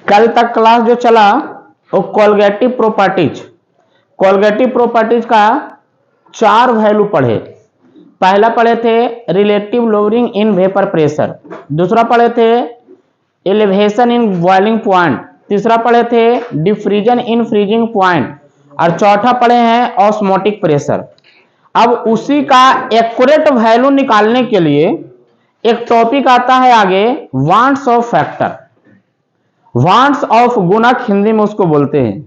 कल तक क्लास जो चला वो कोलगेटिव प्रॉपर्टीज का 4 वैल्यू पढ़े। पहला पढ़े थे relative lowering in vapour pressure, दूसरा पढ़े थे एलिवेशन इन बॉइलिंग पॉइंट, तीसरा पढ़े थे डिफ्रीजन इन फ्रीजिंग पॉइंट और चौथा पढ़े हैं ऑस्मोटिक प्रेशर। अब उसी का एक्यूरेट वैल्यू निकालने के लिए एक टॉपिक आता है आगे, wants of factor, wants of गुणक हिंदी में उसको बोलते हैं।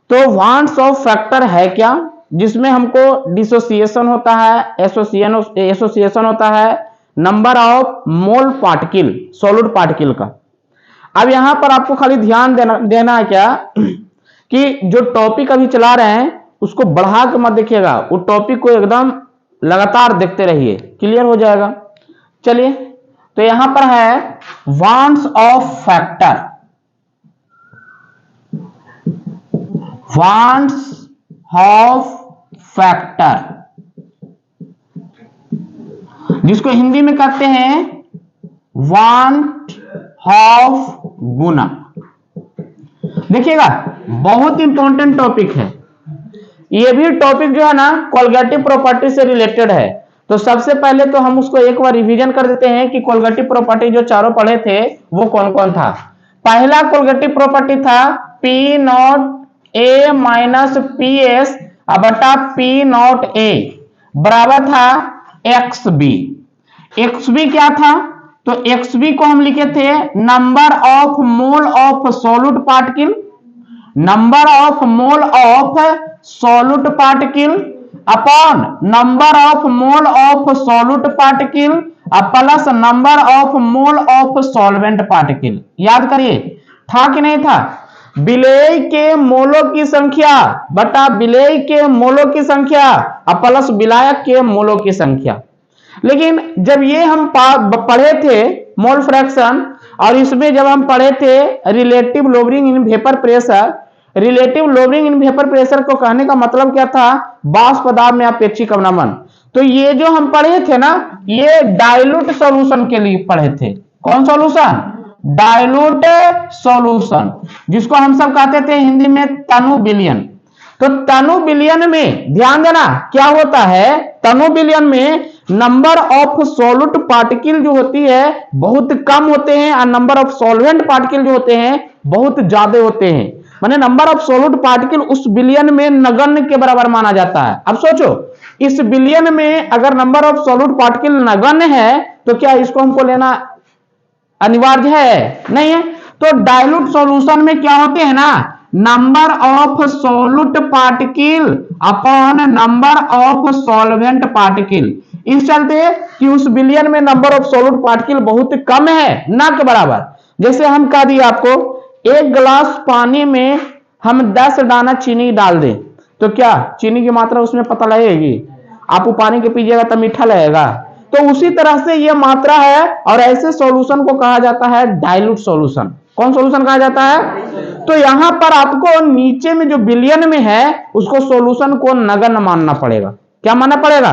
तो वांट्स ऑफ फैक्टर है क्या, जिसमें हमको डिसोसिएशन होता है, एसोसिएशन होता है number of mole particle solid particle का। अब यहां पर आपको खाली ध्यान देना है क्या कि जो टॉपिक अभी चला रहे हैं उसको बढ़ा के मत देखिएगा, वो टॉपिक को एकदम लगातार देखते रहिए, क्लियर हो जाएगा। चलिए तो यहां पर है wants of factor, wants of factor जिसको हिंदी में कहते हैं वांट ऑफ गुणक। देखिएगा बहुत इंपॉर्टेंट टॉपिक है ये भी। टॉपिक जो है ना कोलगेटिव प्रॉपर्टी से रिलेटेड है। तो सबसे पहले तो हम उसको एक बार रिवीजन कर देते हैं कि कोलगेटिव प्रॉपर्टी जो चारों पढ़े थे वो कौन कौन था। पहला कोलगेटिव प्रॉपर्टी था P naught A minus P S बटा पी नॉट ए बराबर था एक्स बी। एक्स बी क्या था, तो एक्स बी को हम लिखे थे number of mole of solid particle, number of mole of solid particle upon number of mole of solid particle plus number of mole of solvent particle. याद करिए था कि नहीं था, विलेय के मोलों की संख्या बटा विलेय के मोलों की संख्या प्लस विलायक के मोलों की संख्या। लेकिन जब ये हम पढ़े थे मोल फ्रैक्शन और इसमें जब हम पढ़े थे relative lowering in vapour pressure, relative lowering in vapour pressure को कहने का मतलब क्या था, वाष्प दाब में अपेक्षिक अवनमन। तो ये जो हम पढ़े थे ना ये डाइल्यूट सॉल्यूशन के लिए पढ़े थे। कौन सॉल्यूशन, डाइल्यूट सॉल्यूशन, जिसको हम सब कहते थे हिंदी में तनु विलयन। तो तनु विलयन में ध्यान देना क्या होता है, तनु विलयन में नंबर ऑफ सॉलिड पार्टिकल जो होती है बहुत कम होते हैं और नंबर ऑफ सॉल्वेंट पार्टिकल जो होते हैं बहुत ज्यादा होते हैं। माने नंबर ऑफ सॉलिड पार्टिकल उस विलयन में नगण्य के बराबर माना जाता है। अब सोचो इस विलयन में अगर नंबर ऑफ सॉलिड पार्टिकल नगण्य है तो क्या इसको हमको लेना अनिवार्य है, नहीं है। तो डाइल्यूट सॉल्यूशन में क्या होते हैं ना, number of solid particle upon number of solvent particle. इस चलते कि उस विलयन में नंबर ऑफ सॉलिड पार्टिकल बहुत कम है, ना के बराबर। जैसे हम कह दिए आपको एक गिलास पानी में हम 10 दाना चीनी डाल दें तो क्या चीनी की मात्रा उसमें पता लगेगी, आप वो पानी के पीजिएगा तो मीठा लगेगा। तो उसी तरह से ये मात्रा है और ऐसे सॉल्यूशन को कहा जाता है डाइल्यूट सॉल्यूशन। कौन सॉल्यूशन कहा जाता है, तो यहां पर आपको नीचे में जो विलयन में है उसको सॉल्यूशन को नगण्य मानना पड़ेगा। क्या मानना पड़ेगा,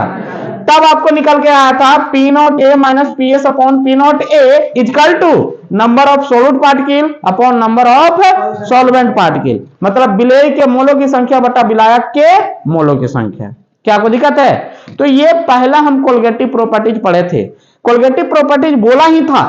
तब आपको निकल के आया था P naught A minus P S upon P naught A equal to number of solid particle upon number of solvent particle, मतलब विलेय के मोलों की संख्या बटा विलायक के मोलों की संख्या। क्या आपको दिक्कत है, तो ये पहला हम कोलगेटिव प्रॉपर्टीज पढ़े थे। कोलगेटिव प्रॉपर्टीज बोला ही था,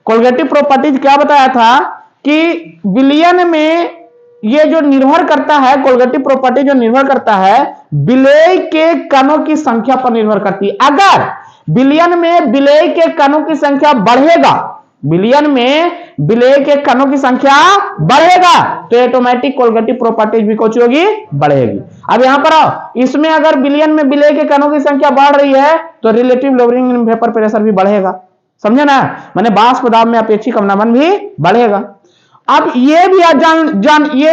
कोलगेटिव प्रॉपर्टीज क्या बताया था कि विलयन में ये जो निर्भर करता है, कोलगेटिव प्रॉपर्टी जो निर्भर करता है विलेय के कणों की संख्या पर निर्भर करती है। अगर विलयन में विलेय के कणों की संख्या बढ़ेगा, विलयन में विलेय के कणों की संख्या बढ़ेगा तो ऑटोमेटिक कोलगेटिव प्रॉपर्टीज भी कुछ होगी, बढ़ेगी। अब यहां पर आओ, इसमें अगर विलयन में विलेय के कणों की संख्या बढ़ रही है तो relative lowering in vapour pressure भी बढ़ेगा, समझे ना, माने वाष्प दाब में अपेक्षिक अवनमन भी बढ़ेगा। अब ये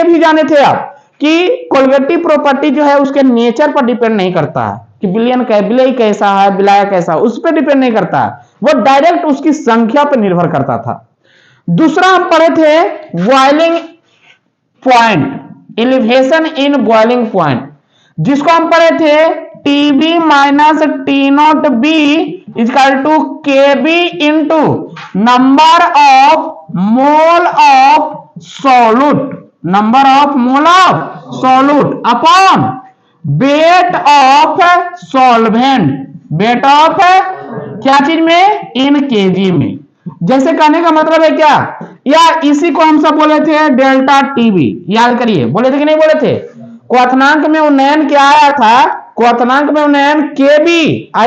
भी जाने थे आप कि कोलगेटिव प्रॉपर्टी जो है उसके नेचर पर डिपेंड नहीं करता है कि विलेय कैसा है, विलायक कैसा है, उस पर डिपेंड नहीं करता है, वो डायरेक्ट उसकी संख्या पर निर्भर करता था। दूसरा हम पढ़े थे boiling point, elevation in boiling point, जिसको हम पढ़े थे TB minus T nought B equal to K B into number of mole of solute, number of mole of solute upon weight of solvent, weight of क्या चीज में, in KG में। जैसे कहने का मतलब है क्या, या इसी को हम सब बोले थे डेल्टा टीबी, याद करिए, बोले थे कि नहीं बोले थे। क्वथनांक में उन्नयन क्या आया था, क्वथनांक में उन्नयन केबी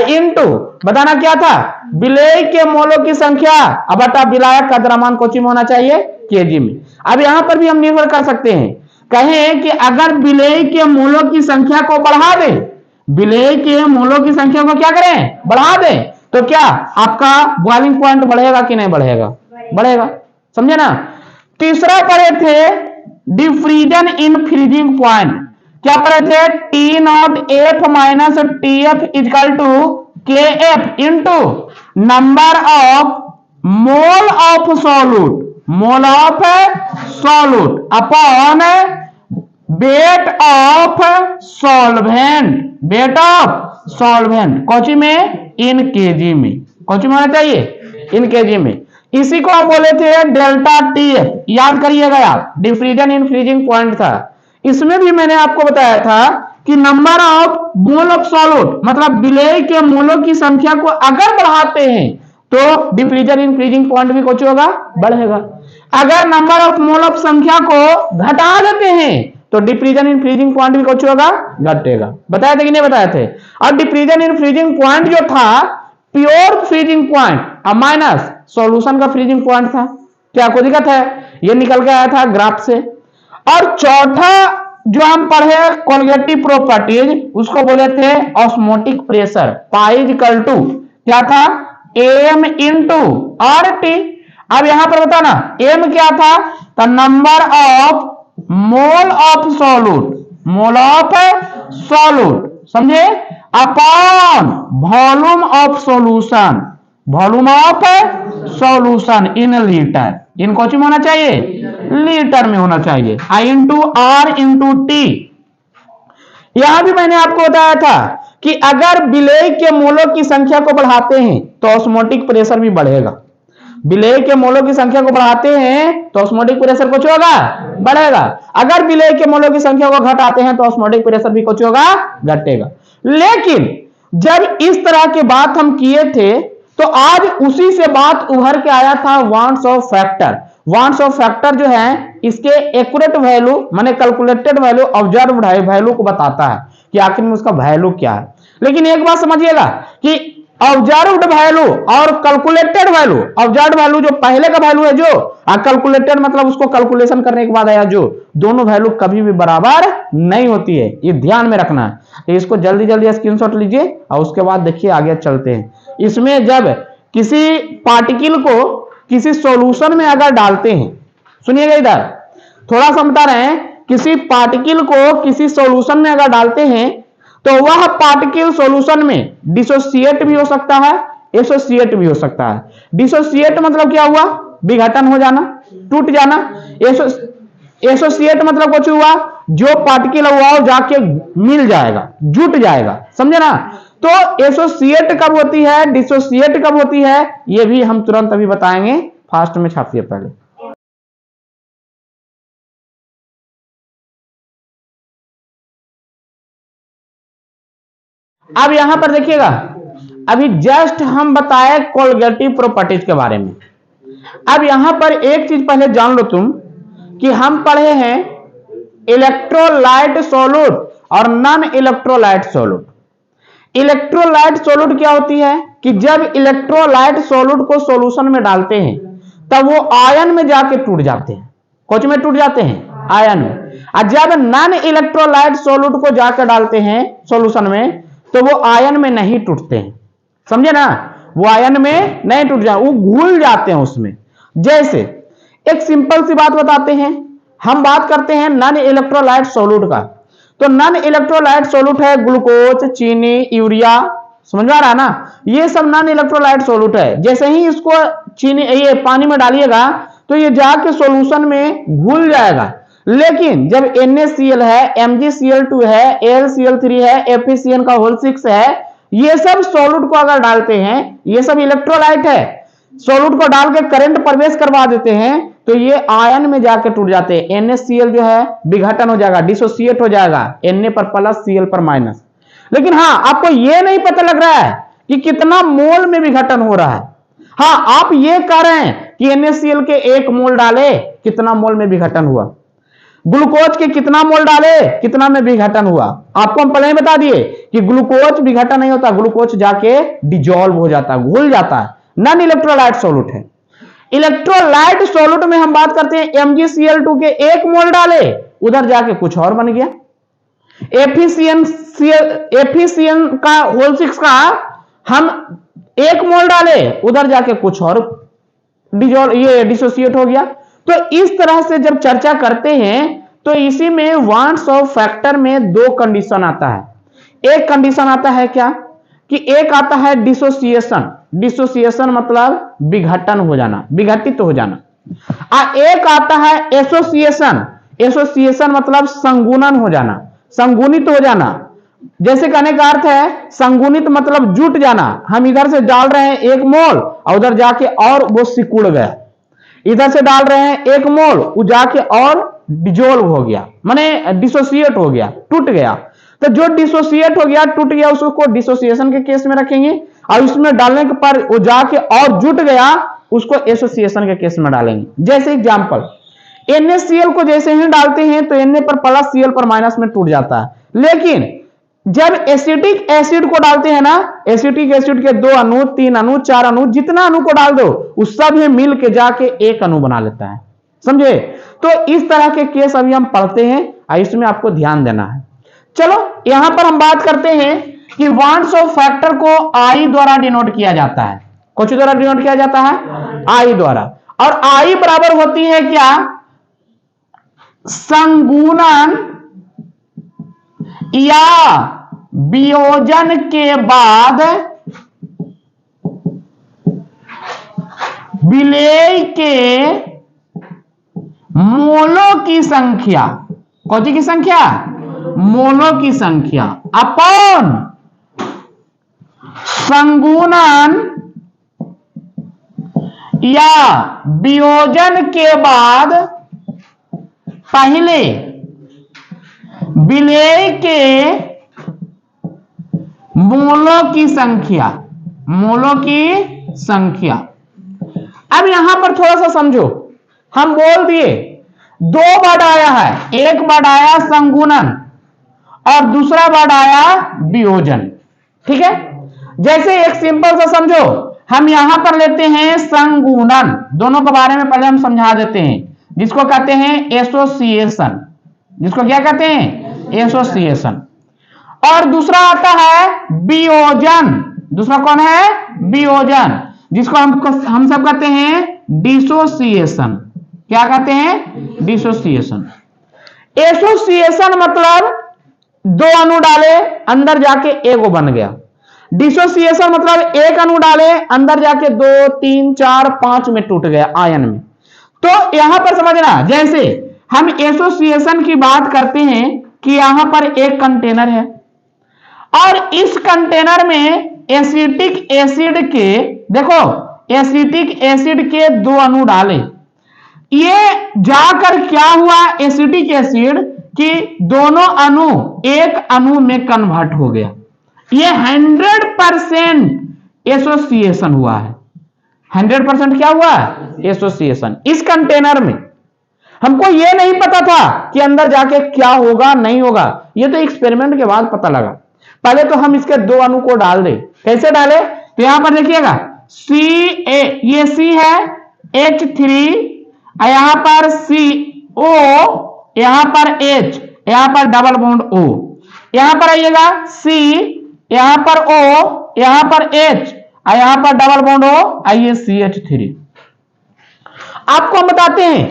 इंटू बताना क्या था, विलेय के मोलों की संख्या बटा विलायक का द्रव्यमान कोचि में होना चाहिए, केजी में। अब यहां पर भी हम निर्भर कर सकते हैं, कहें कि अगर विलेय के मोलों की संख्या को बढ़ा दें, विलेय के मोलों की संख्या को क्या करें, बढ़ा दें, तो क्या आपका बॉइलिंग पॉइंट बढ़ेगा कि नहीं बढ़ेगा, बढ़ेगा, समझे ना। तीसरा पढ़े थे डिफ्रीजन इन फ्रीजिंग पॉइंट, क्या पढ़े थे, T nought F minus T F equal to K F into number of mole of solute, mole of solute upon weight of solvent, weight of solvent कोची में, इन केजी में, कोची में होना चाहिए, इन KG में। इसी को हम बोले थे डेल्टा टीएफ, याद करिएगा आप, डिफ्रीजन इन फ्रीजिंग पॉइंट था। इसमें भी मैंने आपको बताया था कि number of mole of solute मतलब विलेय के मोलों की संख्या को अगर बढ़ाते हैं तो डिफ्रीजन इन फ्रीजिंग पॉइंट भी कुछ होगा, बढ़ेगा। अगर नंबर ऑफ मोल ऑफ संख्या को घटा देते हैं तो डिफ्रीजन इन फ्रीजिंग पॉइंट भी कुछ होगा, घटेगा। बताए थे कि नहीं बताए थे। और डिफ्रीजन इन फ्रीजिंग पॉइंट जो था प्योर फ्रीजिंग पॉइंट और माइनस सॉल्यूशन का फ्रीजिंग पॉइंट था, क्या कोई दिक्कत है, ये निकल के आया था ग्राफ से। और चौथा जो हम पढ़े कोलिगेटिव प्रॉपर्टीज, उसको बोले थे osmotic pressure, pi equal to क्या था, एम इंटू आर टी। अब यहां पर बताना एम क्या था, तो number of mole of solute, mole of solute, समझे, upon volume of solution, volume of solution in litre, in कौन में होना चाहिए, लीटर में होना चाहिए, I into R into T. यहां भी मैंने आपको बताया था कि अगर विलेय के मोलों की संख्या को बढ़ाते हैं तो ऑस्मोटिक प्रेशर भी बढ़ेगा, विलेय के मोलों की संख्या को बढ़ाते हैं तो ऑस्मोटिक प्रेशर कुछ होगा, बढ़ेगा। अगर विलेय के मोलों की संख्या को घटाते हैं तो ऑस्मोटिक प्रेशर भी कुछ होगा, घटेगा। लेकिन जब इस तरह की बात हम किए थे तो आज उसी से बात उभर के आया था wants of factor. Wants of factor जो है इसके एक्यूरेट वैल्यू माने कैलकुलेटेड वैल्यू ऑब्जर्व्ड वैल्यू को बताता है कि आखिर में उसका वैल्यू क्या है। लेकिन एक बात समझिएगा कि ऑब्जर्व्ड वैल्यू और कैलकुलेटेड वैल्यू, ऑब्जर्व्ड वैल्यू जो पहले का वैल्यू है जो, और कैलकुलेटेड मतलब उसको कैलकुलेशन करने के बाद आया जो, दोनों वैल्यू कभी भी बराबर नहीं होती है, ये ध्यान में रखना है। तो इसको जल्दी जल्दी स्क्रीनशॉट लीजिए और उसके बाद देखिए आगे चलते हैं। इसमें जब किसी पार्टिकल को किसी सॉल्यूशन में अगर डालते हैं, सुनिएगा इधर थोड़ा सा बता रहे हैं, किसी पार्टिकल को किसी सॉल्यूशन में अगर डालते हैं तो वह पार्टिकल सॉल्यूशन में डिसोसिएट भी हो सकता है, एसोसिएट भी हो सकता है। डिसोसिएट मतलब क्या हुआ, विघटन हो जाना, टूट जाना। एसोसिएट मतलब कुछ हुआ जो पार्टिकल हुआ जाके मिल जाएगा, जुट जाएगा, समझे ना। तो एसोसिएट कब होती है, डिसोसिएट कब होती है, ये भी हम तुरंत अभी बताएंगे। फास्ट में छापिए पहले। अब यहां पर देखिएगा, अभी जस्ट हम बताए कोलिगेटिव प्रॉपर्टीज के बारे में। अब यहां पर एक चीज पहले जान लो तुम कि हम पढ़े हैं इलेक्ट्रोलाइट सॉल्यूट और non electrolyte solute. Electrolyte solute क्या होती है कि जब इलेक्ट्रोलाइट सॉल्यूट को सॉल्यूशन में डालते हैं तब वो आयन में जाके टूट जाते हैं, कुछ में टूट जाते हैं, आयन में। और जब नॉन इलेक्ट्रोलाइट सॉल्यूट को जाकर डालते हैं सॉल्यूशन में तो वो आयन में नहीं टूटते हैं, समझे ना, वो आयन में नहीं टूट जाते, वो घुल जाते हैं उसमें। जैसे एक सिंपल सी बात बताते हैं, हम बात करते हैं नॉन इलेक्ट्रोलाइट सॉल्यूट का। तो नॉन इलेक्ट्रोलाइट सॉल्यूट है ग्लूकोज, चीनी, यूरिया, समझ में आ रहा ना, ये सब नॉन इलेक्ट्रोलाइट सॉल्यूट है। जैसे ही इसको चीनी ये पानी में डालिएगा तो ये जाके सॉल्यूशन में घुल जाएगा। लेकिन जब NaCl है, MgCl2 है, AlCl3 है, FeCN का होल 6 है, ये सब सॉल्यूट को अगर डालते हैं, ये सब इलेक्ट्रोलाइट है, सॉल्यूट को डाल के करंट प्रवेश करवा देते हैं तो ये आयन में जाके टूट जाते हैं। NaCl जो है विघटन हो जाएगा, डिसोसिएट हो जाएगा, Na पर प्लस Cl पर माइनस। लेकिन हाँ, आपको ये नहीं पता लग रहा है कि कितना मोल में विघटन हो रहा है। हाँ, आप ये कह रहे हैं कि NaCl के 1 मोल डाले, कितना मोल में विघटन हुआ। ग्लूकोज के कितना मोल डाले, कितना में विघटन हुआ। आपको हम पहले ही बता दिए कि ग्लूकोज विघटन नहीं होता, ग्लूकोज जाके डिजोल्व हो जाता है, घुल जाता है, नॉन इलेक्ट्रोलाइट सॉल्यूट है। इलेक्ट्रोलाइट सॉल्यूट में हम बात करते हैं MgCl2 के 1 मोल डाले, उधर जाके कुछ और बन गया। एफिशिएंट का होल 6 का हम 1 मोल डाले, उधर जाके कुछ और डिसोसिएट हो गया। तो इस तरह से जब चर्चा करते हैं तो इसी में वांट्स ऑफ फैक्टर में 2 कंडीशन आता है। एक कंडीशन आता है क्या कि एक आता है डिसोसिएशन, डिसोसिएशन मतलब विघटन हो जाना, विघटित हो जाना। एक आता है एसोसिएशन, एसोसिएशन मतलब संगुणन हो जाना, संगुणित हो जाना। जैसे कहने का अर्थ है संगुणित मतलब जुट जाना। हम इधर से डाल रहे हैं 1 मोल और उधर जाके और वो सिकुड़ गया, इधर से डाल रहे हैं 1 मोल, वो जाके और डिजोल्व हो गया, माने डिसोसिएट हो गया, टूट गया। तो जो डिसोसिएट हो गया, टूट गया, उसको डिसोसिएशन के केस में रखेंगे, और इसमें डालने के पर वो जाके और जुट गया, उसको एसोसिएशन के केस में डालेंगे। जैसे एग्जांपल, NaCl को जैसे ही डालते हैं तो Na पर प्लस Cl पर माइनस में टूट जाता है। लेकिन जब एसिटिक एसिड को डालते हैं ना, एसिटिक एसिड के 2 अणु, 3 अणु, 4 अणु, जितना अणु को डाल दो उस सब मिल के जाके 1 अणु बना लेता है। समझे? तो इस तरह के केस अभी हम पढ़ते हैं, इसमें आपको ध्यान देना है। चलो यहां पर हम बात करते हैं कि वांट्स ऑफ फैक्टर को I द्वारा डिनोट किया जाता है। कौन द्वारा डिनोट किया जाता है? I द्वारा। और I बराबर होती है क्या? संगुणन या वियोजन के बाद विलेय के मोलों की संख्या, कौन सी की संख्या? मोलों की संख्या अपॉन संगुणन या वियोजन के बाद पहले विलेय के मोलों की संख्या, मोलों की संख्या। अब यहां पर थोड़ा सा समझो, हम बोल दिए 2 वर्ड आया है, एक वर्ड आया संगुणन और दूसरा वर्ड आया वियोजन। ठीक है? जैसे एक सिंपल सा समझो, हम यहां पर लेते हैं संगुणन, दोनों के बारे में पहले हम समझा देते हैं, जिसको कहते हैं एसोसिएशन। जिसको क्या कहते हैं? एसोसिएशन। और दूसरा आता है वियोजन। दूसरा कौन है? वियोजन, जिसको हम सब कहते हैं डिसोसिएशन। क्या कहते हैं? डिसोसिएशन। एसोसिएशन मतलब 2 अणु डाले, अंदर जाके 1 बन गया। डिसोसिएशन मतलब 1 अणु डाले, अंदर जाके 2, 3, 4, 5 में टूट गया आयन में। तो यहां पर समझना, जैसे हम एसोसिएशन की बात करते हैं कि यहां पर एक कंटेनर है और इस कंटेनर में एसिटिक एसिड के, देखो एसिटिक एसिड के 2 अणु डाले, ये जाकर क्या हुआ एसिटिक एसिड कि दोनों अणु एक अणु में कन्वर्ट हो गया। ये 100% एसोसिएशन हुआ है। 100% क्या हुआ? एसोसिएशन। इस कंटेनर में हमको ये नहीं पता था कि अंदर जाके क्या होगा नहीं होगा, ये तो एक्सपेरिमेंट के बाद पता लगा। पहले तो हम इसके 2 अणु को डाल दे। कैसे डाले? तो यहां पर देखिएगा Ca, ये C है, H3, यहां पर CO, यहां पर H, यहां पर डबल बॉन्ड O, यहां पर आइएगा C, यहां पर O, यहां पर H, यहां पर डबल बॉन्ड O, आइए CH3। आपको हम बताते हैं,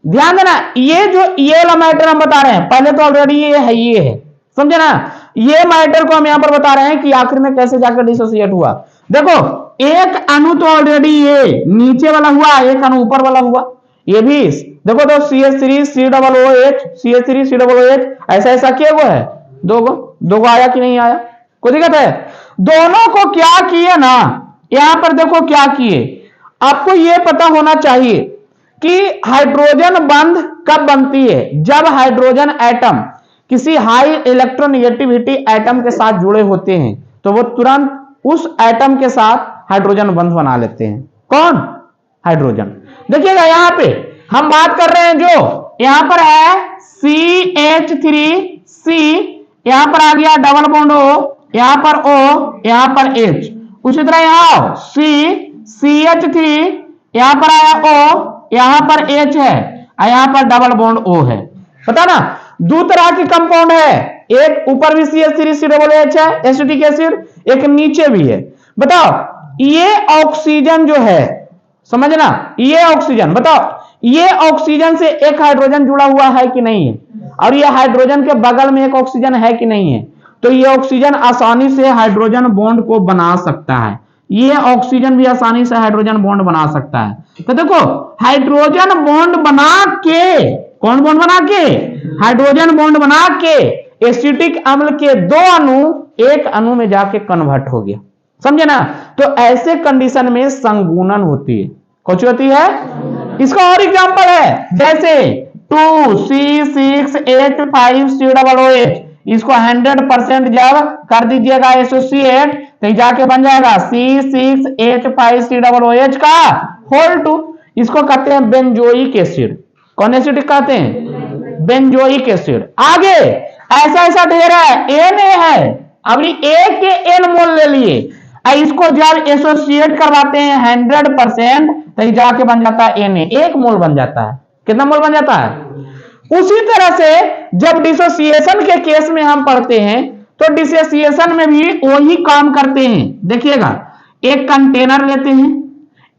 ध्यान देना, ये जो ये वाला मैटर हम बता रहे हैं, पहले तो ऑलरेडी ये है, समझे ना? ये मैटर को हम यहां पर बता रहे हैं कि आखिर में कैसे जाकर डिसोसिएट हुआ। देखो एक अणु तो ऑलरेडी ये नीचे वाला हुआ, एक अणु ऊपर वाला हुआ। ये भी देखो तो CH3 COOH, CH3 COOH, ऐसा ऐसा किया हुआ है। 2 गो आया कि नहीं आया? कोई दिक्कत है? दोनों को क्या किए ना, यहां पर देखो क्या किए। आपको यह पता होना चाहिए कि हाइड्रोजन बंध कब बनती है? जब हाइड्रोजन एटम किसी हाई इलेक्ट्रोनेगेटिविटी एटम के साथ जुड़े होते हैं तो वो तुरंत उस एटम के साथ हाइड्रोजन बंध बना लेते हैं। कौन? हाइड्रोजन। देखिएगा यहां पे हम बात कर रहे हैं, जो यहां पर है CH3C, यहां पर आ गया डबल बॉन्ड O, यहां पर O, यहां पर H। उसी तरह यहां CH3, यहां पर आया O, यहां पर H है, यहां पर डबल बॉन्ड O है। पता ना, दो तरह के कंपाउंड है, एक ऊपर भी CH3COOH है एसिटिक एसिड, एक नीचे भी है। बताओ ये ऑक्सीजन जो है, समझना, ये ऑक्सीजन, बताओ ये ऑक्सीजन से एक हाइड्रोजन जुड़ा हुआ है कि नहीं है? और ये हाइड्रोजन के बगल में एक ऑक्सीजन है कि नहीं है? तो ये ऑक्सीजन आसानी से हाइड्रोजन बॉन्ड को बना सकता है, ये ऑक्सीजन भी आसानी से हाइड्रोजन बॉन्ड बना सकता है। तो देखो हाइड्रोजन बॉन्ड बना के, कौन बॉन्ड बना के? हाइड्रोजन बॉन्ड बना के एसिटिक अम्ल के दो अणु एक अणु में जाके कन्वर्ट हो गया, समझे ना? तो ऐसे कंडीशन में संगुणन होती है। कौन सी होती है? इसका और एग्जांपल है, जैसे 2C6H5COOH, इसको 100% जब कर दीजिएगा एसोसिएट तो जाके बन जाएगा C6H5COOH का होल 2। इसको कहते हैं बेंजोइक एसिड। कौन एसिड कहते हैं? Benzoic acid. आगे ऐसा ढेर है, Na है, अभी एक के N मोल ले लिए, इसको जब एसोसिएट करवाते हैं 100% तो जाके बन जाता है Na, एक मोल बन जाता है। कितना मोल बन जाता है? उसी तरह से जब डिसोसिएशन के केस में हम पढ़ते हैं तो डिसोसिएशन में भी वही काम करते हैं। देखिएगा, एक कंटेनर लेते हैं,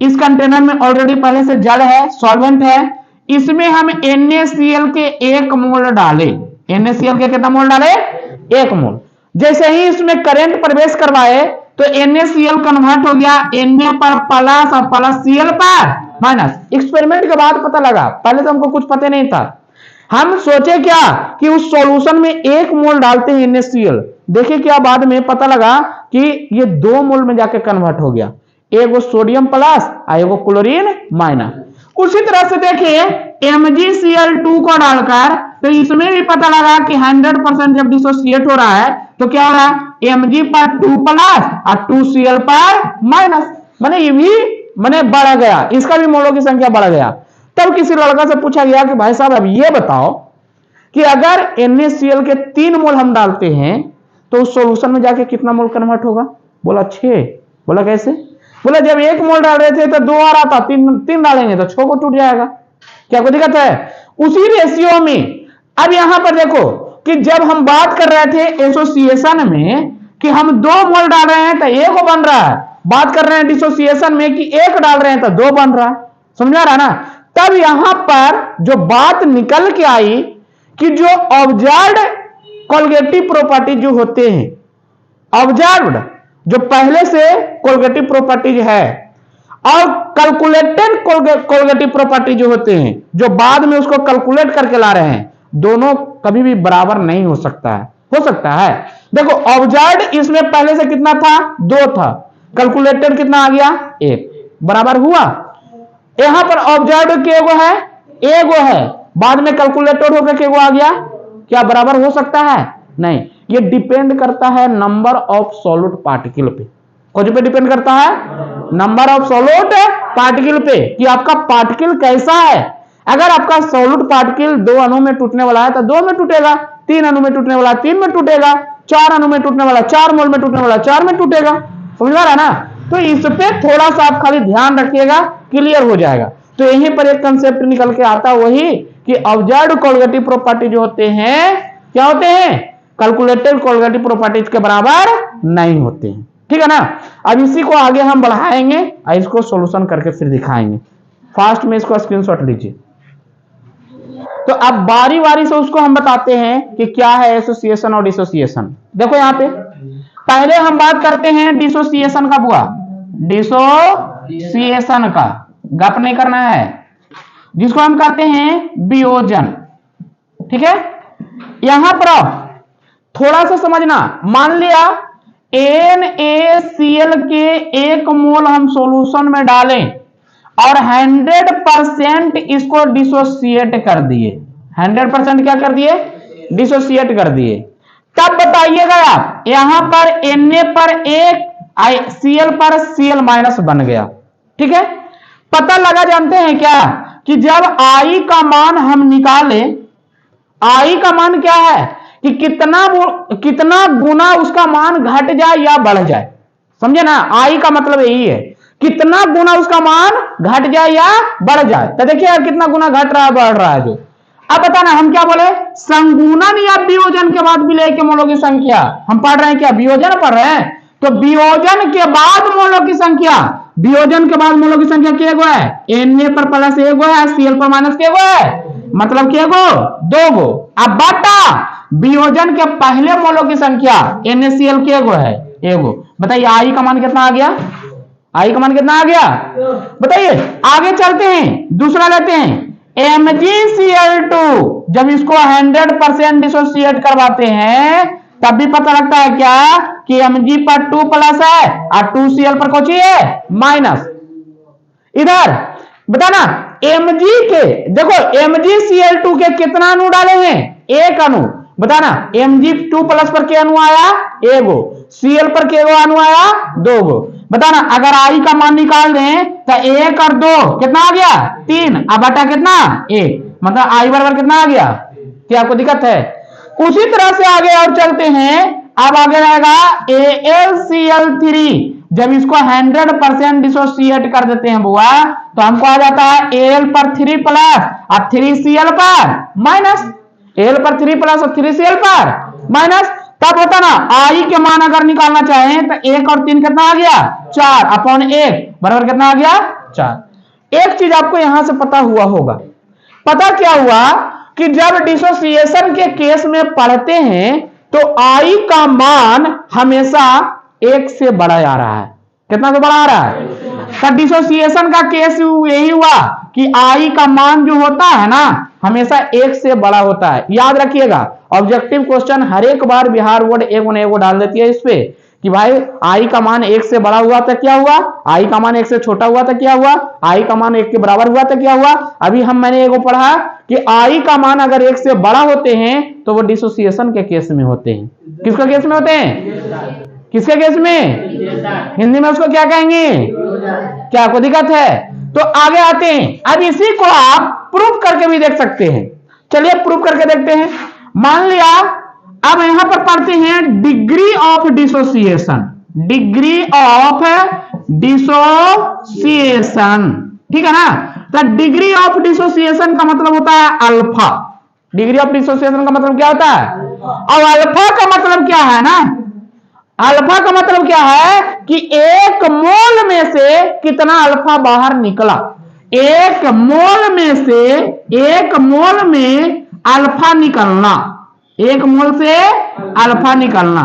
इस कंटेनर में ऑलरेडी पहले से जल है, सॉल्वेंट है, इसमें हम NaCl के 1 मोल डाले। NaCl के कितना मोल डाले? 1 मोल। जैसे ही इसमें करंट प्रवेश करवाए तो NaCl कन्वर्ट हो गया Na पर प्लस और प्लस Cl पर माइनस। एक्सपेरिमेंट के बाद पता लगा, पहले तो हमको कुछ पता नहीं था, हम सोचे क्या कि उस सॉल्यूशन में 1 मोल डालते हैं NaCl, देखिए क्या बाद में पता लगा कि ये 2 मोल में जाके कन्वर्ट हो गया, एगो सोडियम प्लस और एगो क्लोरीन माइनस। उसी तरह से देखिए MgCl2 को डालकर तो इसमें भी पता लगा कि 100% जब डिसोसिएट हो रहा है तो क्या हो रहा है? Mg पर 2 प्लस और 2Cl पर माइनस, माने ये भी माने बढ़ गया, इसका भी मोलों की संख्या बढ़ गया। तब किसी लड़का से पूछा गया कि भाई साहब अब ये बताओ कि अगर NaCl के 3 मोल हम डालते हैं तो उस सॉल्यूशन में जाके कितना मोल कन्वर्ट होगा? बोला 6। बोला कैसे? बोला जब 1 मोल डाल रहे थे तो 2 आ रहा था, 3 डालेंगे तो 6 को टूट जाएगा। क्या कोई दिक्कत है? उसी रेशियो में अब यहां पर देखो कि जब हम बात कर रहे थे एसोसिएशन में कि हम 2 मोल डाल रहे हैं तो 1 बन रहा है, बात कर रहे हैं डिसोसिएशन में कि 1 डाल रहे हैं तो 2 बन रहा है, समझा रहा ना? तब यहां पर जो बात निकल के आई कि जो ऑब्जर्व्ड कोलगेटिव प्रॉपर्टी जो होते हैं, ऑब्जर्व्ड जो पहले से कोलगेटिव प्रॉपर्टीज है और कैलकुलेटेड कोलगेटिव प्रॉपर्टी जो होते हैं जो बाद में उसको कैलकुलेट करके ला रहे हैं, दोनों कभी भी बराबर नहीं हो सकता है। हो सकता है, देखो ऑब्जर्व्ड इसमें पहले से कितना था? 2 था, कैलकुलेटेड कितना आ गया? 1, बराबर हुआ। यहां पर ऑब्जर्व्ड के एगो है, बाद में कैलकुलेटेड होकर के एगो आ गया, क्या बराबर हो सकता है? नहीं। ये डिपेंड करता है नंबर ऑफ सॉल्यूट पार्टिकल पे। कौन पे डिपेंड करता है? नंबर ऑफ सॉल्यूट पार्टिकल पे, कि आपका पार्टिकल कैसा है। अगर आपका सॉल्यूट पार्टिकल 2 अणु में टूटने वाला है तो 2 में टूटेगा, 3 अणु में टूटने वाला 3 में टूटेगा, 4 अणु में टूटने वाला 4 मोल में टूटने वाला 4 में टूटेगा, समझ में आ रहा है ना? तो इस पे थोड़ा सा आप खाली ध्यान रखिएगा, क्लियर हो जाएगा। तो यहीं पर एक कंसेप्ट निकल के आता है वही कि ऑब्जर्व्ड कोलगेटिव प्रॉपर्टी जो होते हैं क्या होते हैं? कैलकुलेटेड कोलगेटिव प्रॉपर्टीज के बराबर नहीं होते हैं, ठीक है ना? अब इसी को आगे हम बढ़ाएंगे और इसको सॉल्यूशन करके फिर दिखाएंगे। फास्ट में इसको स्क्रीनशॉट लीजिए। तो अब बारी बारी से उसको हम बताते हैं कि क्या है एसोसिएशन और डिसोसिएशन। देखो यहां पे पहले हम बात करते हैं डिसोसिएशन का, बुआ डिसोसिएशन का गप नहीं करना है, जिसको हम कहते हैं वियोजन, ठीक है? यहां पर थोड़ा सा समझना, मान लिया NaCl के 1 मोल हम सॉल्यूशन में डालें और 100% इसको डिसोसिएट कर दिए। 100% क्या कर दिए? डिसोसिएट कर दिए। तब बताइएगा आप, यहां पर Na पर एक, Cl पर Cl माइनस बन गया। ठीक है, पता लगा जानते हैं क्या कि जब I का मान हम निकाले, I का मान क्या है कि कितना गुना उसका मान घट जाए या बढ़ जाए। समझे ना, I का मतलब यही है, कितना गुना उसका मान घट जाए या बढ़ जाए। तो देखिए यार कितना गुना घट रहा है बढ़ रहा है जो। अब बताना हम क्या बोले, संगुणन या वियोजन के बाद विलय के मोलों की संख्या। हम पढ़ रहे हैं क्या, वियोजन पढ़ रहे हैं, तो वियोजन के बाद मोलों की संख्या, वियोजन के बाद मोलों की संख्या क्या गो है, Na पर प्लस ए गो है, Cl पर माइनस के गो है, मतलब क्या गो, 2 गो। अब बाटा वियोजन के पहले मोलों की संख्या NaCl के गो है, एगो। बताइए I का मान कितना आ गया, I का मान कितना आ गया, बताइए। आगे चलते हैं, दूसरा लेते हैं MgCl2। जब इसको 100% डिसोसिएट करवाते हैं तब भी पता लगता है क्या कि Mg पर 2 प्लस है और 2Cl पर कुछ है माइनस। इधर बताना Mg के, देखो MgCl2 के कितना अणु डाले हैं, एक अणु। बताना Mg2 प्लस पर के अणु आया, एगो। Cl पर के अणु आया, 2 गो। बताना अगर I का मान निकाल दें तो 1 और 2 कितना आ गया, 3। अब बटा कितना, 1, मतलब I बराबर कितना आ गया। क्या आपको दिक्कत है? उसी तरह से आगे और चलते हैं। अब आगे रहेगा AlCl3। जब इसको 100% डिसोसिएट कर देते हैं बुआ, तो हमको आ जाता है Al पर 3 प्लस और 3Cl पर माइनस। Al पर 3 प्लस और 3Cl पर माइनस। तब होता ना I के मान अगर निकालना चाहें तो 1 और 3 कितना आ गया, 4 अपॉन 1 बराबर कितना आ गया, 4। एक चीज आपको यहां से पता हुआ होगा, पता क्या हुआ कि जब डिसोसिएशन के केस में पढ़ते हैं तो I का मान हमेशा 1 से बड़ा आ रहा है। कितना से बड़ा आ रहा है? तो डिसोसिएशन का केस यही हुआ कि I का मान जो होता है ना हमेशा 1 से बड़ा होता है। याद रखिएगा, ऑब्जेक्टिव क्वेश्चन हर एक बार बिहार बोर्ड एगो डाल देती है इस पे कि भाई I का मान 1 से बड़ा हुआ तो क्या हुआ, I का मान 1 से छोटा हुआ तो क्या हुआ, I का मान 1 के बराबर हुआ तो क्या हुआ। अभी मैंने एगो पढ़ा कि I का मान अगर 1 से बड़ा होते हैं तो वो डिसोसिएशन के केस में होते हैं। किसका केस में होते हैं, किसके केस में, हिंदी में उसको क्या कहेंगे, क्या आपको दिक्कत है? तो आगे आते हैं। अब इसी को आप प्रूफ करके भी देख सकते हैं। चलिए प्रूफ करके देखते हैं। मान लिया अब यहां पर पढ़ते हैं degree of dissociation, degree of dissociation, ठीक है ना। तो डिग्री ऑफ डिसोसिएशन का मतलब होता है अल्फा। डिग्री ऑफ डिसोसिएशन का मतलब क्या होता है, और अल्फा का मतलब क्या है ना, अल्फा का मतलब क्या है कि 1 मोल में से कितना अल्फा बाहर निकला। 1 मोल में से 1 मोल में अल्फा निकलना, 1 मोल से अल्फा निकलना,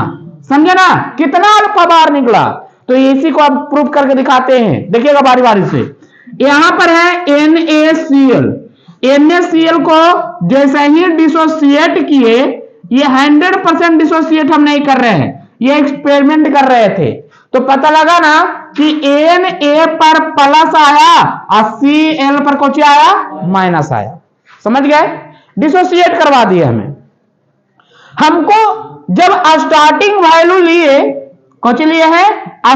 समझे ना, कितना अल्फा बाहर निकला। तो इसी को आप प्रूफ करके दिखाते हैं। देखिएगा बारी बारी से। यहां पर है NaCl। NaCl को जैसे ही डिसोसिएट किए, ये 100% डिसोसिएट हम नहीं कर रहे हैं, ये एक्सपेरिमेंट कर रहे थे, तो पता लगा ना कि Na पर प्लस आया और Cl पर कुछ आया माइनस आया। समझ गए, डिसोसिएट करवा दिए हमें। हमको जब स्टार्टिंग वैल्यू लिए, कुछ लिए हैं,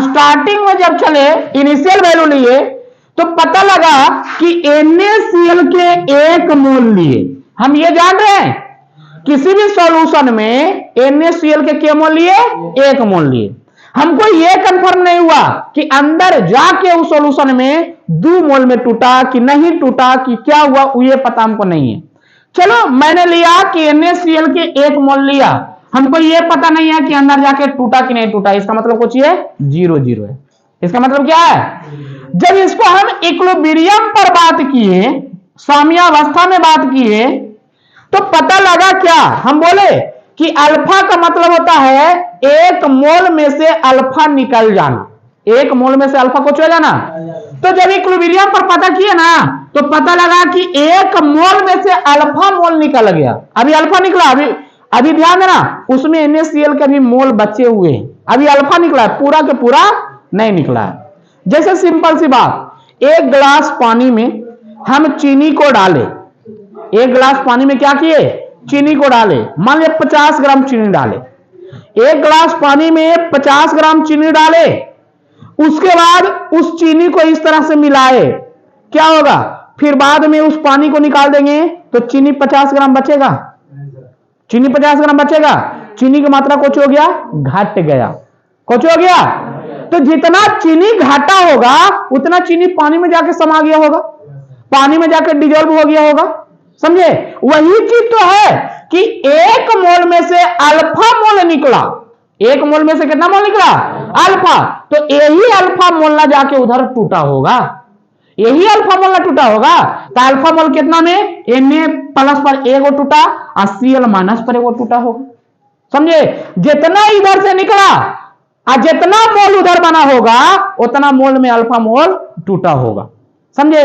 स्टार्टिंग में जब चले इनिशियल वैल्यू लिए तो पता लगा कि NaCl के 1 मोल लिए। हम ये जान रहे हैं किसी भी सॉल्यूशन में NaCl के क्या मोल लिए, 1 मोल लिए। हमको ये कंफर्म नहीं हुआ कि अंदर जाके उस सॉल्यूशन में 2 मोल में टूटा कि नहीं टूटा कि क्या हुआ, ये पता हमको नहीं है। चलो मैंने लिया कि NaCl के 1 मोल लिया, हमको ये पता नहीं है कि अंदर जाके टूटा कि नहीं टूटा, इसका मतलब कुछ ये 0 है। इसका मतलब क्या है, जब इसको हम इक्विलिब्रियम पर बात किए, साम्यावस्था में बात किए, तो पता लगा क्या, हम बोले कि अल्फा का मतलब होता है 1 मोल में से अल्फा निकल जाना, 1 मोल में से अल्फा कुछ हो जाना। तो जब इक्विलिब्रियम पर पता किए ना तो पता लगा कि 1 मोल में से अल्फा मोल निकल गया। अभी अल्फा निकला, अभी ध्यान देना, उसमें NaCl के भी मोल बचे हुए हैं, अभी अल्फा निकला है, पूरा के पूरा नहीं निकला है। जैसे सिंपल सी बात, एक गिलास पानी में हम चीनी को डाले, एक गिलास पानी में क्या किए, चीनी को डाले, मान लिया 50 ग्राम चीनी डाले, एक गिलास पानी में 50 ग्राम चीनी डाले, उसके बाद उस चीनी को इस तरह से मिलाए, क्या होगा, फिर बाद में उस पानी को निकाल देंगे तो चीनी 50 ग्राम बचेगा, चीनी 50 ग्राम बचेगा, चीनी की मात्रा कुछ हो गया, घट गया, कुछ हो गया। तो जितना चीनी घाटा होगा उतना चीनी पानी में जाके समा गया होगा, पानी में जाकर डिजोल्व हो गया होगा, समझे। वही चीज तो है कि एक मोल में से अल्फा मोल निकला, एक मोल में से कितना मोल निकला, अल्फा, तो यही अल्फा मोल ना जाके उधर टूटा होगा, यही अल्फा मोल ना टूटा होगा। तो अल्फा मोल कितना में, Na प्लस पर एगो टूटा और Cl माइनस पर एगो टूटा होगा, समझे। जितना इधर से निकला और जितना मोल उधर बना होगा उतना मोल में अल्फा मोल टूटा होगा, समझे।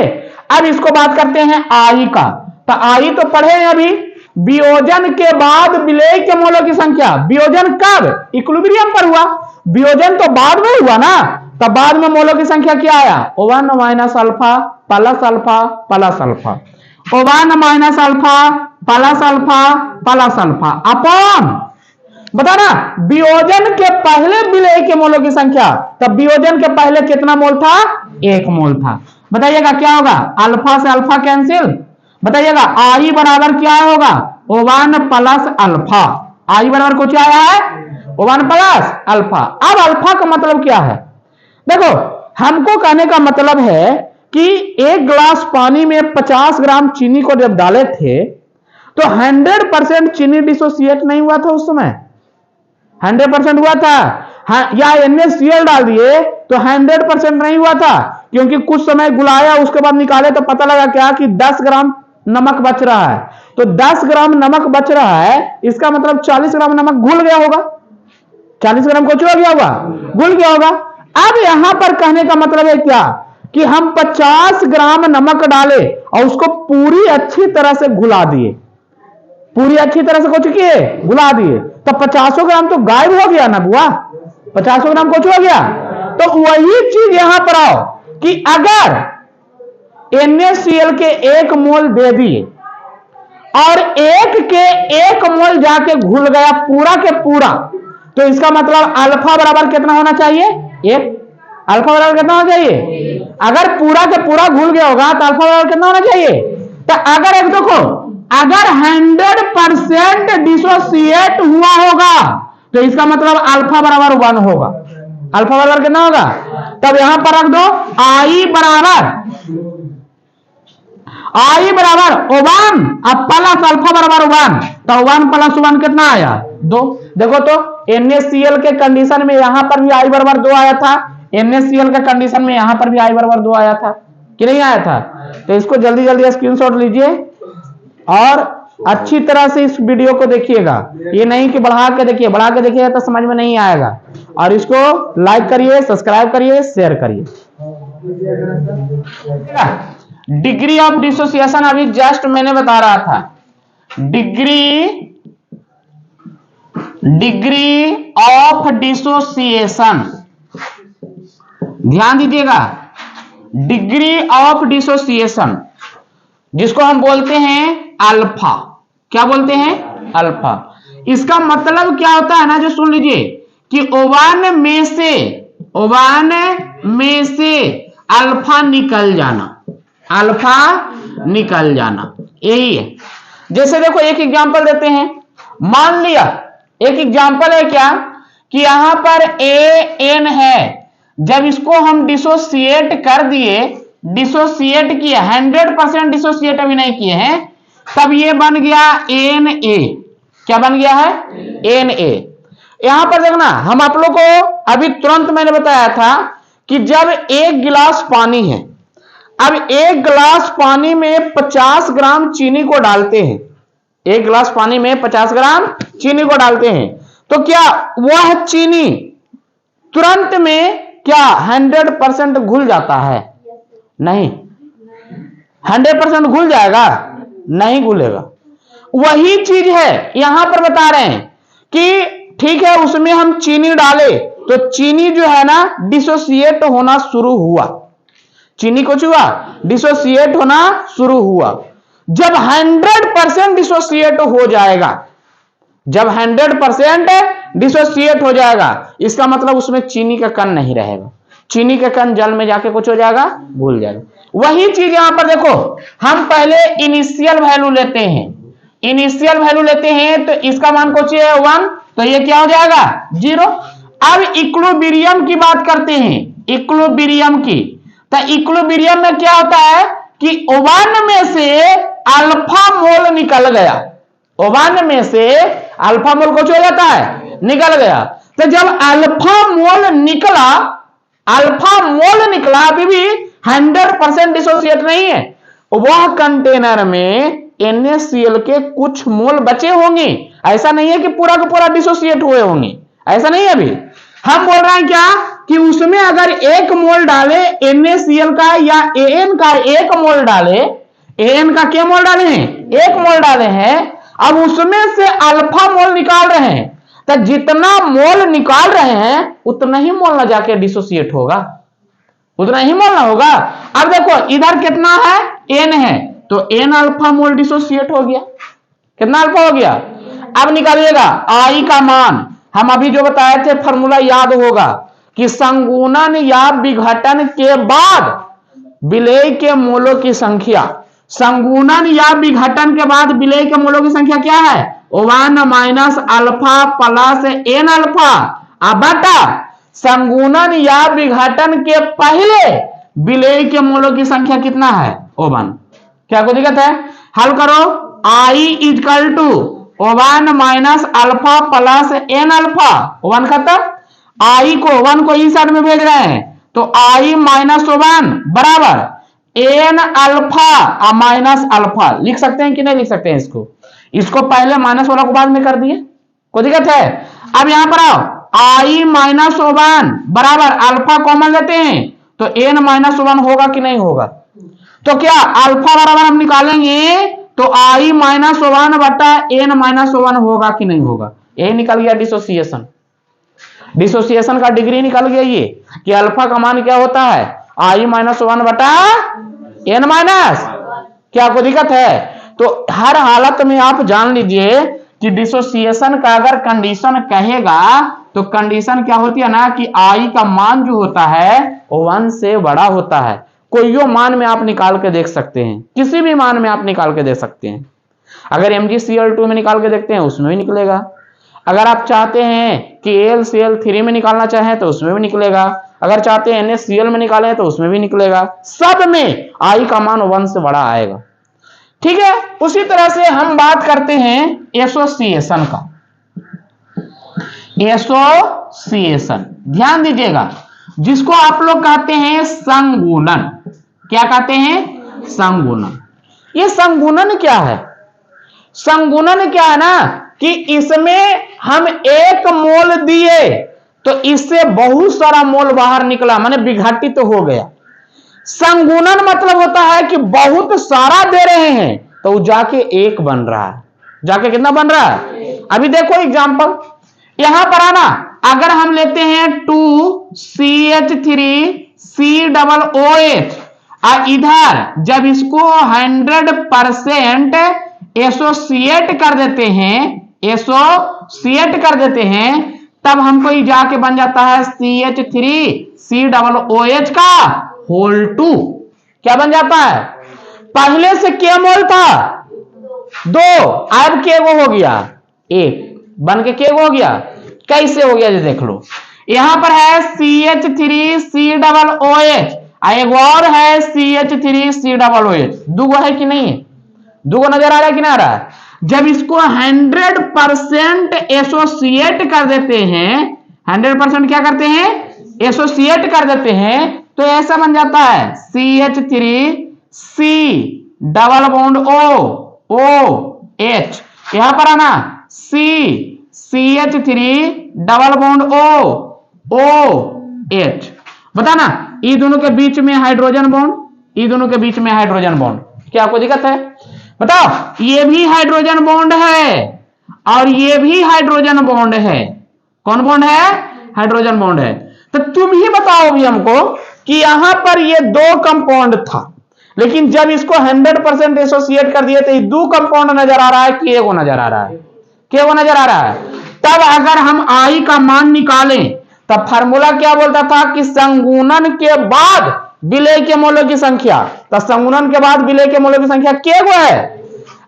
अब इसको बात करते हैं आई का। तो आई तो पढ़े हैं अभी, वियोजन के बाद विलेय के मोलों की संख्या, वियोजन कब, इक्विलिब्रियम पर हुआ, वियोजन तो बाद में हुआ ना, तब बाद में मोलों की संख्या क्या आया, O1 minus alpha plus alpha plus alpha, O1 minus alpha plus alpha plus alpha upon, बता ना, वियोजन के पहले विलेय के मोलों की संख्या, तब वियोजन के पहले कितना मोल था, 1 मोल था। बताइएगा क्या होगा, अल्फा से अल्फा कैंसिल, बताइएगा आई बराबर क्या होगा, O1 प्लस अल्फा, आई बराबर कुछ आया है, O1 प्लस अल्फा। अब अल्फा का मतलब क्या है, देखो हमको कहने का मतलब है कि एक गिलास पानी में 50 ग्राम चीनी को जब डाले थे तो 100% चीनी डिसोसिएट नहीं हुआ था उस समय, 100% हुआ था, हाँ, या NaCl डाल दिए तो 100% नहीं हुआ था, क्योंकि कुछ समय गुलाया उसके बाद निकाले तो पता लगा क्या कि 10 ग्राम नमक बच रहा है, तो 10 ग्राम नमक बच रहा है, इसका मतलब 40 ग्राम नमक घुल गया होगा, 40 ग्राम कुछ हो गया होगा, घुल गया होगा। अब यहां पर कहने का मतलब है क्या कि हम 50 ग्राम नमक डाले और उसको पूरी अच्छी तरह से घुला दिए, पूरी अच्छी तरह से कुछ किए, घुला दिए, तो 50 ग्राम तो गायब हो गया ना बुआ, 50 ग्राम कुछ हो गया। तो वही चीज यहां पर आओ कि अगर NaCl के 1 मोल दे दिए और 1 के 1 मोल जाके घुल गया पूरा के पूरा, तो इसका मतलब अल्फा बराबर कितना होना चाहिए, 1, अल्फा बराबर कितना होना चाहिए, अगर पूरा के पूरा घुल गया होगा तो अल्फा बराबर कितना होना चाहिए। तो अगर एक देखो, अगर 100% डिसोसिएट हुआ होगा तो इसका मतलब अल्फा बराबर 1 होगा, अल्फा बराबर कितना होगा, तब यहां पर रख दो आई बराबर O1 अब प्लस अल्फा बराबर 1, तो 1 प्लस 1 कितना आया, 2। देखो तो NaCl के कंडीशन में यहां पर भी आई बराबर 2 आया था, NaCl के कंडीशन में यहां पर भी आई बराबर 2 आया था कि नहीं आया था। तो इसको जल्दी जल्दी स्क्रीनशॉट लीजिए और अच्छी तरह से इस वीडियो को देखिएगा, ये नहीं कि बढ़ा के देखिए, बढ़ा के देखिएगा तो समझ में नहीं आएगा। और इसको लाइक करिए, सब्सक्राइब करिए, शेयर करिए। डिग्री ऑफ डिसोसिएशन अभी जस्ट मैंने बता रहा था, डिग्री ऑफ डिसोसिएशन, ध्यान दीजिएगा, डिग्री ऑफ डिसोसिएशन जिसको हम बोलते हैं अल्फा, क्या बोलते हैं, अल्फा। इसका मतलब क्या होता है ना, जो सुन लीजिए कि O1 में से अल्फा निकल जाना, अल्फा निकल जाना, यही है। जैसे देखो एक एग्जांपल देते हैं, मान लिया एक एग्जांपल है क्या कि यहां पर AN है, जब इसको हम डिसोसिएट कर दिए, डिसोसिएट किए, 100% डिसोसिएट अभी नहीं किए हैं, तब ये बन गया Na, क्या बन गया है, Na। यहां पर देखना, हम आप लोग को अभी तुरंत मैंने बताया था कि जब 1 गिलास पानी है, अब 1 गिलास पानी में 50 ग्राम चीनी को डालते हैं, 1 गिलास पानी में 50 ग्राम चीनी को डालते हैं, तो क्या वह चीनी तुरंत में क्या 100% घुल जाता है, नहीं, 100% घुल जाएगा, नहीं घुलेगा। वही चीज है यहां पर बता रहे हैं कि ठीक है उसमें हम चीनी डाले तो चीनी जो है ना डिसोसिएट होना शुरू हुआ, चीनी कुछ हुआ, डिसोसिएट होना शुरू हुआ। जब 100% डिसोसिएट हो जाएगा, जब 100% डिसोसिएट हो जाएगा, इसका मतलब उसमें चीनी का कण नहीं रहेगा। चीनी का कण जल में जाके कुछ हो जाएगा, भूल जाएगा। वही चीज यहां पर देखो, हम पहले इनिशियल वैल्यू लेते हैं, इनिशियल वैल्यू लेते हैं तो इसका मान कुछ है 1, तो ये क्या हो जाएगा 0। अब इक्विलिब्रियम की बात करते हैं, इक्विलिब्रियम की, तो इक्विलिब्रियम में क्या होता है कि 1 में से अल्फा मोल निकल गया, 1 में से अल्फा मोल कुछ हो जाता है, निकल गया। तो जब अल्फा मोल निकला, अल्फा मोल निकला, अभी भी 100% डिसोसिएट नहीं है, वह कंटेनर में NaCl के कुछ मोल बचे होंगे। ऐसा नहीं है कि पूरा का पूरा डिसोसिएट हुए होंगे, ऐसा नहीं है। अभी हम बोल रहे हैं क्या कि उसमें अगर 1 मोल डाले NaCl का या An का 1 मोल डाले, An का क्या मोल डाले हैं, 1 मोल डाले हैं, अब उसमें से अल्फा मोल निकाल रहे हैं, तो जितना मोल निकाल रहे हैं उतना ही मोल ना जाके डिसोसिएट होगा, उतना ही मोल ना होगा। अब देखो इधर कितना है, N है, तो N अल्फा मोल डिसोसिएट हो गया। कितना अल्फा हो गया? अब निकालिएगा I का मान। हम अभी जो बताए थे फॉर्मूला याद होगा कि संगुणन या विघटन के बाद विलेय के मोलों की संख्या, संगुणन या विघटन के बाद विलेय के मोलों की संख्या क्या है, 1 minus alpha plus N alpha, अब बटा संगुणन या विघटन के पहले विलेय के मोलों की संख्या कितना है, 1। क्या कोई दिक्कत है? हल करो, I equal to 1 minus alpha plus N alpha, 1 खत्म। I को 1 को इस साइड में भेज रहे हैं, तो I माइनस 1 बराबर N अल्फा माइनस अल्फा। लिख सकते हैं कि नहीं लिख सकते हैं इसको? इसको पहले माइनस वाला को बाद में कर दिए, कोई दिक्कत है? अब यहां पर आओ, I माइनस 1 बराबर अल्फा कॉमन लेते हैं, तो N माइनस 1 होगा कि नहीं होगा? तो क्या अल्फा बराबर हम निकालेंगे तो I माइनस 1 बटा N माइनस 1 होगा कि नहीं होगा? यही निकल गया डिसोसिएशन। डिसोसिएशन का डिग्री निकल गया ये कि अल्फा का मान क्या होता है, I माइनस 1 बटा N माइनस। क्या कोई दिक्कत है? तो हर हालत में आप जान लीजिए कि डिसोसिएशन का अगर कंडीशन कहेगा तो कंडीशन क्या होती है ना कि I का मान जो होता है वो 1 से बड़ा होता है। कोई मान में आप निकाल के देख सकते हैं, किसी भी मान में आप निकाल के देख सकते हैं। अगर MgCl2 में निकाल के देखते हैं उसमें भी निकलेगा। अगर आप चाहते हैं कि AlCl3 में निकालना चाहें तो उसमें भी निकलेगा। अगर चाहते हैं NaCl में निकालें तो उसमें भी निकलेगा। सब में I का मान 1 से बड़ा आएगा। ठीक है, उसी तरह से हम बात करते हैं एसोसिएशन का। एसोसिएशन ध्यान दीजिएगा, जिसको आप लोग कहते हैं संगुणन। क्या कहते हैं? संगुणन। ये संगुणन क्या है? संगुणन क्या है ना कि इसमें हम 1 मोल दिए तो इससे बहुत सारा मोल बाहर निकला, माने विघटित तो हो गया। संगुणन मतलब होता है कि बहुत सारा दे रहे हैं तो जाके 1 बन रहा है। जाके कितना बन रहा है? अभी देखो एग्जांपल यहां पर आना, अगर हम लेते हैं 2CH3COOH और इधर जब इसको 100% एसोसिएट कर देते हैं, एसोसिएट कर देते हैं, तब हमको ये जाके बन जाता है CH3COOH का होल 2। क्या बन जाता है? पहले से क्या मोल था? 2, अब क्या हो गया? 1 बन के क्या हो गया? कैसे हो गया ये देख लो। यहां पर है CH3COOH, एक और है CH3COOH। दूगो है कि नहीं है? दूगो नजर आ रहा है कि नहीं आ रहा है? जब इसको 100% एसोसिएट कर देते हैं, 100% क्या करते हैं? एसोसिएट कर देते हैं, तो ऐसा बन जाता है CH3C डबल बॉन्ड OH। यहां पर आना CH3 डबल बॉन्ड OH। बताना ये दोनों के बीच में हाइड्रोजन बॉन्ड, ये दोनों के बीच में हाइड्रोजन बॉन्ड। क्या कोई दिक्कत है? बताओ, ये भी हाइड्रोजन बॉन्ड है और ये भी हाइड्रोजन बॉन्ड है। कौन बॉन्ड है? हाइड्रोजन बॉन्ड है। तो तुम ही बताओ भी हमको कि यहां पर ये दो कंपाउंड था, लेकिन जब इसको 100% एसोसिएट कर दिए तो ये दो कंपाउंड नजर आ रहा है कि एगो नजर आ रहा है, क्या नजर आ रहा है। तब अगर हम आई का मान निकालें तब फार्मूला क्या बोलता था कि संगुणन के बाद विलय के मोलों की संख्या, तो संगुणन के बाद विलय के मोलों की संख्या क्या है,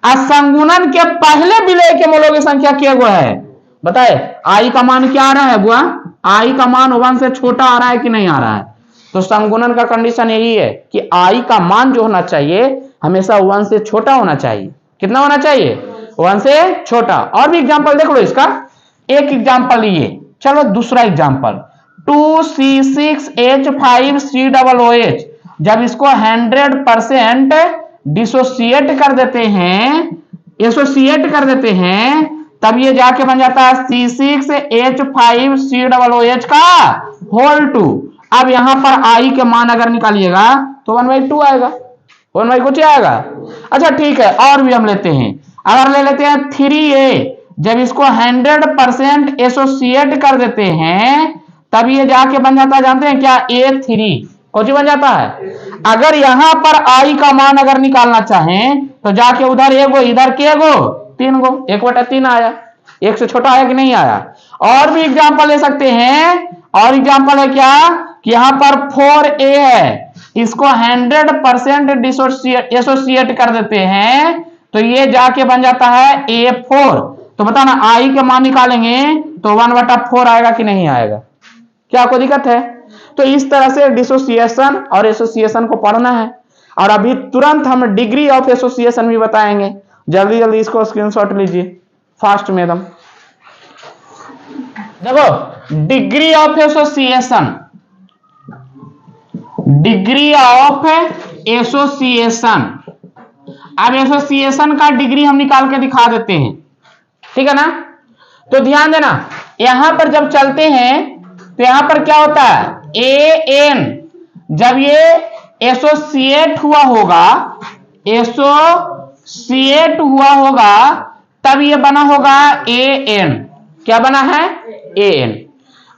और संगुणन के पहले विलय के मोलों की संख्या क्या है, बताए। आई का मान क्या आ रहा है बुआ, आई का मान 1 से छोटा आ रहा है कि नहीं आ रहा है। तो संगुणन का कंडीशन यही है कि आई का मान जो होना चाहिए हमेशा 1 से छोटा होना चाहिए। कितना होना चाहिए, 1 से छोटा। और भी एग्जांपल देख लो इसका, एक एग्जांपल लिए, चलो दूसरा एग्जांपल 2C6H5COOH, जब इसको 100% डिसोसिएट कर देते हैं, एसोसिएट कर देते हैं, तब ये जाके बन जाता है C6H5COOH का होल 2। अब यहां पर आई के मान अगर निकालिएगा तो 1/2 आएगा, 1/2 कुछ आएगा। अच्छा ठीक है, और भी हम लेते हैं, अगर ले लेते हैं 3A, जब इसको 100% एसोसिएट कर देते हैं तब ये जाके बन जाता है, जानते हैं क्या, A3 कुछ बन जाता है। अगर यहां पर आई का मान अगर निकालना चाहें तो जाके उधर एगो इधर के गो 3 गो, 1/3 आया, एक से छोटा आया कि नहीं आया। और भी एग्जांपल ले सकते हैं, और एग्जांपल है क्या कि यहां पर 4A है, इसको 100% एसोसिएट कर देते हैं तो ये जाके बन जाता है A4। तो बताना आई के मान निकालेंगे तो 1/4 आएगा कि नहीं आएगा, क्या कोई दिक्कत है। तो इस तरह से डिसोसिएशन और एसोसिएशन को पढ़ना है, और अभी तुरंत हम डिग्री ऑफ एसोसिएशन भी बताएंगे। जल्दी जल्दी इसको स्क्रीनशॉट लीजिए फास्ट में एकदम। देखो degree of association, degree of association, अब एसोसिएशन का डिग्री हम निकाल के दिखा देते हैं, ठीक है ना। तो ध्यान देना, यहां पर जब चलते हैं तो यहां पर क्या होता है, AN, जब ये एसोसिएट हुआ होगा, एसोसिएट हुआ होगा तब ये बना होगा AN, क्या बना है, AN।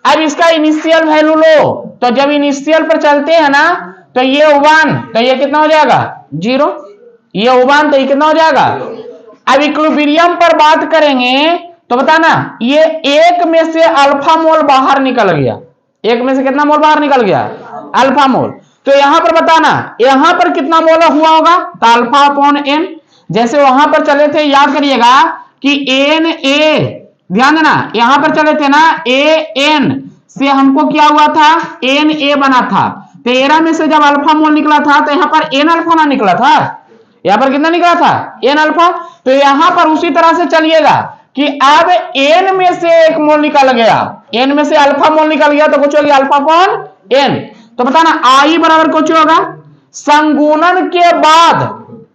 अब इसका इनिशियल वैल्यू लो, तो जब इनिशियल पर चलते हैं ना तो ये 1, तो ये कितना हो जाएगा 0, ये 1 तो ये कितना हो जाएगा। अब इक्विलिब्रियम पर बात करेंगे तो बताना, ये एक में से अल्फा मोल बाहर निकल गया, एक में से कितना मोल बाहर निकल गया, अल्फा मोल। तो यहां पर बताना यहां पर कितना मोल हुआ होगा, तो अल्फा अपॉन N। जैसे वहां पर चले थे, याद करिएगा कि NA, ध्यान देना यहां पर चले थे ना, AN से हमको क्या हुआ था, NA बना था। 13 में से जब अल्फा मोल निकला था तो यहां पर N अल्फा ना निकला था, यहां पर कितना निकला था, N अल्फा। तो यहां पर उसी तरह से चलिएगा कि अब N में से एक मोल निकल गया, N में से अल्फा मोल निकल गया तो कुछ हो गया अल्फा अपॉन N। तो बताना आई बराबर कुछ होगा संगुणन के बाद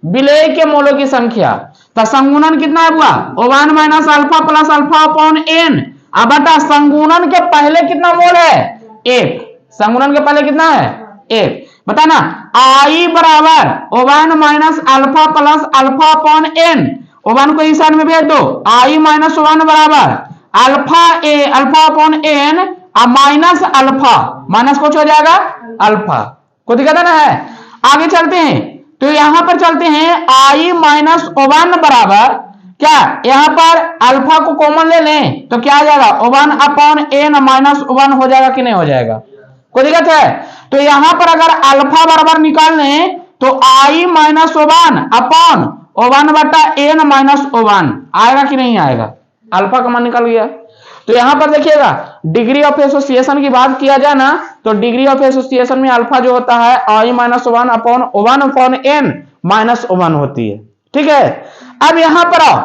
विलय के मोलों की संख्या। तो संगुणन कितना है बुआ, 1 minus alpha plus alpha upon N। अब बता संगुणन के पहले कितना मोल है, 1, संगुणन के पहले कितना है, 1। बताना आई बराबर 1 minus alpha plus alpha upon N, 1 को इस साइड में भेज दो, आई माइनस 1 बराबर alpha upon N minus alpha, minus कुछ हो जाएगा अल्फा, को दिक्कत है ना है। आगे चलते हैं, तो यहां पर चलते हैं आई माइनस 1 बराबर क्या, यहां पर अल्फा को कॉमन ले लें तो क्या आ जाएगा 1 अपॉन N माइनस 1 हो जाएगा कि नहीं हो जाएगा, कोई दिक्कत है। तो यहां पर अगर अल्फा बराबर निकाल लें तो आई माइनस 1 अपॉन 1/N माइनस 1 आएगा कि नहीं आएगा, अल्फा का मान निकल गया। तो यहां पर देखिएगा डिग्री ऑफ एसोसिएशन की बात किया जाए ना तो डिग्री ऑफ एसोसिएशन में अल्फा जो होता है आई माइनस 1 अपॉन N माइनस 1 होती है, ठीक है। अब यहां पर आओ,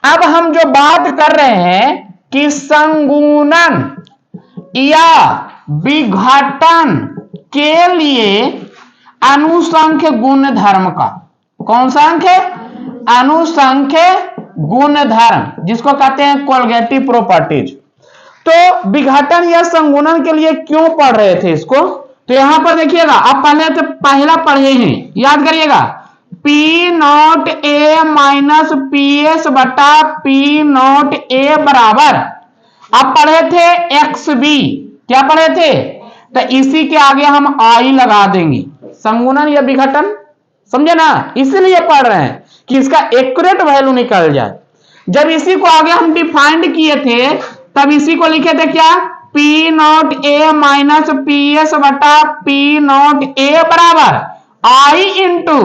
अब हम जो बात कर रहे हैं कि संगुणन या विघटन के लिए अनुसंख्य गुण धर्म का, कौन सा अंक है, अनुसंख्य गुण धर्म, जिसको कहते हैं कोलगेटिव प्रॉपर्टीज। तो विघटन या संगुणन के लिए क्यों पढ़ रहे थे इसको, तो यहां पर देखिएगा आप पहला पढ़े हैं, याद करिएगा P0A माइनस PS बटा P0A बराबर, आप पढ़े थे XB, क्या पढ़े थे तो इसी के आगे हम आई लगा देंगे, संगुणन या विघटन, समझे ना, इसलिए पढ़ रहे हैं कि इसका एक्यूरेट वैल्यू निकल जाए। जब इसी को आगे हम डिफाइंड किए थे तब इसी को लिखे थे क्या, P naught A minus P S बटा पी नॉट ए बराबर आई इंटू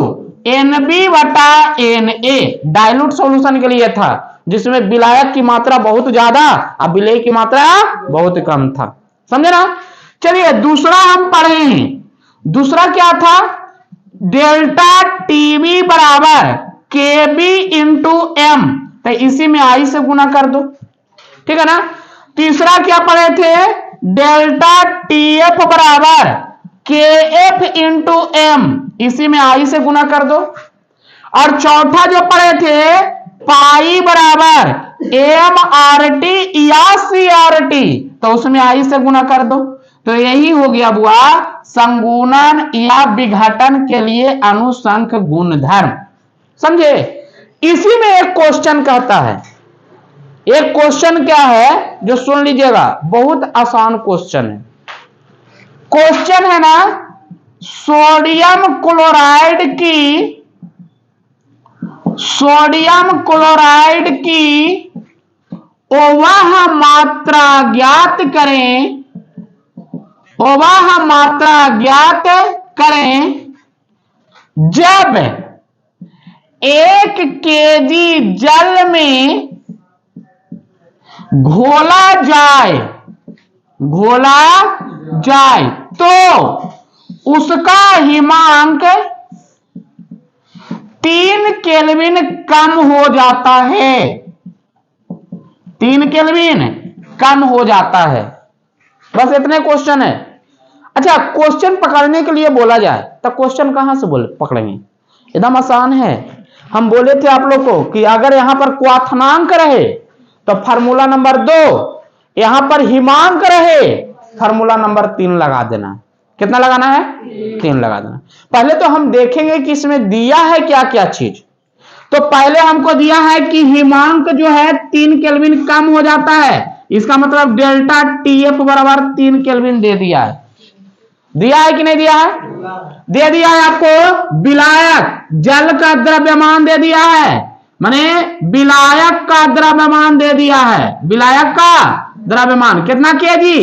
एन बी बटा एन ए। डाइल्यूट सॉल्यूशन के लिए था जिसमें विलायक की मात्रा बहुत ज्यादा और विलेय की मात्रा बहुत कम था, समझे ना। चलिए दूसरा हम पढ़े हैं, दूसरा क्या था, डेल्टा टीबी बराबर के बी इंटू एम, तो इसी में आई से गुना कर दो, ठीक है ना। तीसरा क्या पढ़े थे, डेल्टा टीएफ बराबर के एफ इंटू एम, इसी में आई से गुना कर दो। और चौथा जो पढ़े थे, पाई बराबर एम आर टी या सी आर टी, तो उसमें आई से गुना कर दो। तो यही हो गया बुआ संगुणन या विघटन के लिए अनुसंख गुणधर्म, समझे। इसी में एक क्वेश्चन कहता है, एक क्वेश्चन क्या है जो सुन लीजिएगा, बहुत आसान क्वेश्चन है। क्वेश्चन है ना, सोडियम क्लोराइड की वह मात्रा ज्ञात करें, वह मात्रा ज्ञात करें जब 1 केजी जल में घोला जाए तो उसका हिमांक 3 केल्विन कम हो जाता है, 3 केल्विन कम हो जाता है। बस इतने क्वेश्चन है। अच्छा, क्वेश्चन पकड़ने के लिए बोला जाए तो क्वेश्चन कहां से पकड़ेंगे, एकदम आसान है। हम बोले थे आप लोग को कि अगर यहां पर क्वाथनांक रहे तो फार्मूला नंबर 2, यहां पर हिमांक रहे फार्मूला नंबर 3 लगा देना। कितना लगाना है, 3 लगा देना। पहले तो हम देखेंगे कि इसमें दिया है क्या क्या चीज। तो पहले हमको दिया है कि हिमांक जो है 3 केल्विन कम हो जाता है, इसका मतलब डेल्टा टीएफ बराबर 3 केल्विन दे दिया है। दिया है कि नहीं दिया है, दे दिया है आपको। विलायक जल का द्रव्यमान दे दिया है, माने विलायक का द्रव्यमान दे दिया है। विलायक का द्रव्यमान कितना केजी,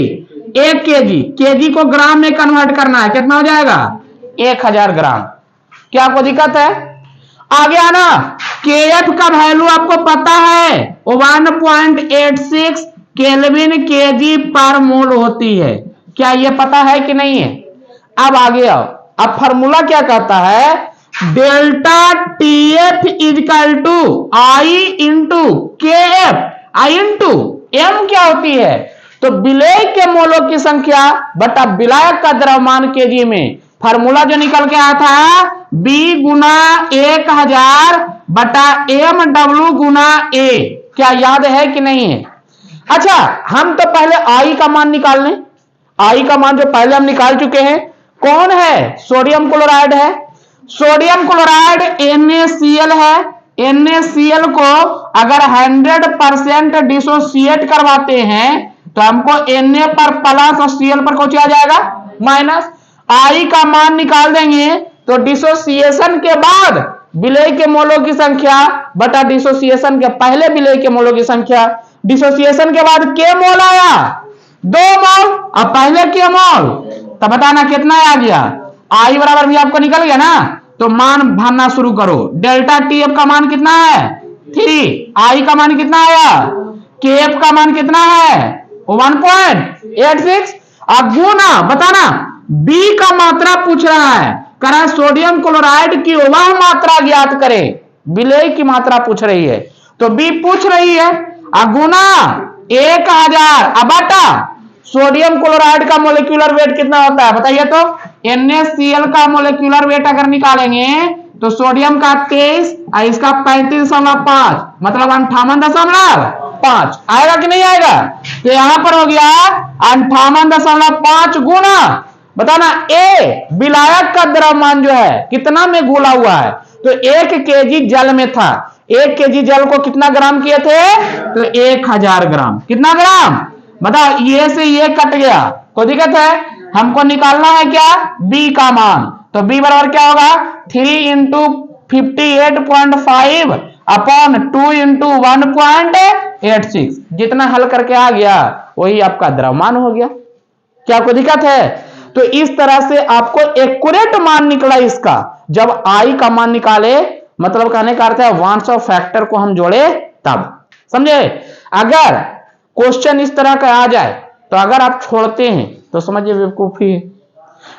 1 केजी। केजी को ग्राम में कन्वर्ट करना है, कितना हो जाएगा 1000 ग्राम। क्या आपको दिक्कत है, आगे आना। केएफ का वैल्यू आपको पता है 1.86 केल्विन केजी पर मोल होती है, क्या ये पता है कि नहीं है। अब आगे आओ, अब फॉर्मूला क्या कहता है, delta TF equal to I into K F, I into M क्या होती है, तो विलेय के मोलों की संख्या बटा विलायक का द्रव्यमान केजी में। फार्मूला जो निकल के आया था B गुना 1000 बटा एम डब्ल्यू गुना ए, क्या याद है कि नहीं है। अच्छा, हम तो पहले आई का मान निकाल लें। आई का मान जो पहले हम निकाल चुके हैं, कौन है, सोडियम क्लोराइड है। सोडियम क्लोराइड NaCl है। NaCl को अगर 100% डिसोसिएट करवाते हैं तो हमको Na पर प्लस और Cl पर क्या जाएगा, माइनस। आई का मान निकाल देंगे तो डिसोसिएशन के बाद विलेय के मोलों की संख्या बटा डिसोसिएशन के पहले विलेय के मोलों की संख्या। डिसोसिएशन के बाद के मोल आया 2 मोल और पहले के मोल, तो बताना कितना आ गया। आई बराबर भी आपको निकल गया ना, तो मान भरना शुरू करो। डेल्टा टीएफ का मान कितना है 3, आई का मान कितना आया, केएफ का मान कितना है 1.86, अब गुना बताना। बी का मात्रा पूछ रहा है, कह रहा है सोडियम क्लोराइड की वह मात्रा ज्ञात करें, विलेय की मात्रा पूछ रही है, तो बी पूछ रही है। गुना 1000 अब बटा सोडियम क्लोराइड का मोलिक्यूलर वेट कितना होता है बताइए तो। NaCl का मोलिक्यूलर वेट अगर निकालेंगे तो सोडियम का 23 और इसका 35.5 मतलब 58.5 आएगा कि नहीं आएगा। तो यहां पर हो गया 58.5 गुना बताना ए विलायक का द्रव्यमान जो है कितना में घोला हुआ है, तो 1 केजी जल में था। 1 केजी जल को कितना ग्राम किए थे, तो 1000 ग्राम। कितना ग्राम बताओ, ये से ये कट गया, कोई दिक्कत हमको निकालना है क्या, b का मान। तो b बराबर क्या होगा, 3 इंटू 58.5 अपॉन 2 इंटू 1.86। जितना हल करके आ गया वही आपका द्रव्यमान हो गया। क्या कोई दिक्कत है? तो इस तरह से आपको एक्यूरेट मान निकला इसका। जब I का मान निकाले, मतलब कहने का अर्थ है वांस ऑफ फैक्टर को हम जोड़े तब, समझे। अगर क्वेश्चन इस तरह का आ जाए तो अगर आप छोड़ते हैं तो समझिए बेवकूफी है।